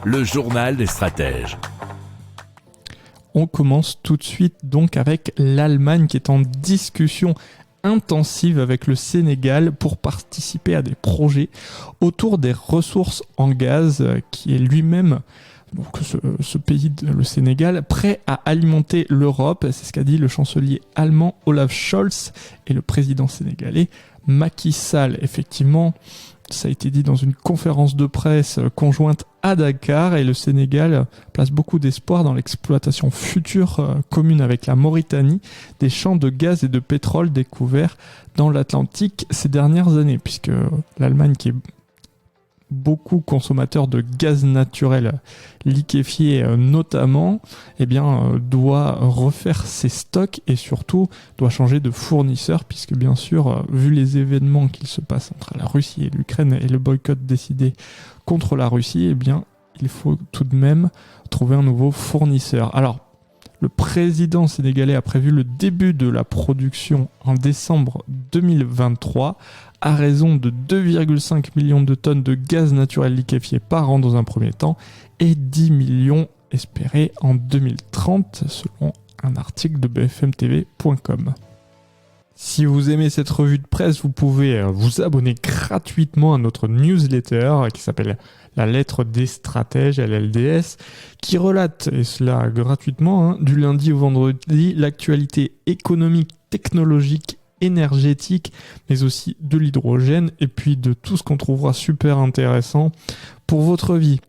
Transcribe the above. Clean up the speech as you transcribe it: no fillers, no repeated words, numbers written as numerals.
Le journal des stratèges. On commence tout de suite donc avec l'Allemagne qui est en discussion intensive avec le Sénégal pour participer à des projets autour des ressources en gaz qui est lui-même, donc ce pays, le Sénégal, prêt à alimenter l'Europe. C'est ce qu'a dit le chancelier allemand Olaf Scholz et le président sénégalais Macky Sall. Effectivement, ça a été dit dans une conférence de presse conjointe à Dakar, et le Sénégal place beaucoup d'espoir dans l'exploitation future commune avec la Mauritanie des champs de gaz et de pétrole découverts dans l'Atlantique ces dernières années, puisque l'Allemagne, qui est beaucoup consommateur de gaz naturel liquéfié notamment, doit refaire ses stocks et surtout doit changer de fournisseur, puisque bien sûr, vu les événements qu'il se passe entre la Russie et l'Ukraine et le boycott décidé contre la Russie, il faut tout de même trouver un nouveau fournisseur. Alors, le président sénégalais a prévu le début de la production en décembre 2023 à raison de 2,5 millions de tonnes de gaz naturel liquéfié par an dans un premier temps et 10 millions espérés en 2030 selon un article de bfmtv.com. Si vous aimez cette revue de presse, vous pouvez vous abonner gratuitement à notre newsletter qui s'appelle La Lettre des Stratèges, LLDS, qui relate, et cela gratuitement, du lundi au vendredi, l'actualité économique, technologique, énergétique, mais aussi de l'hydrogène, et puis de tout ce qu'on trouvera super intéressant pour votre vie.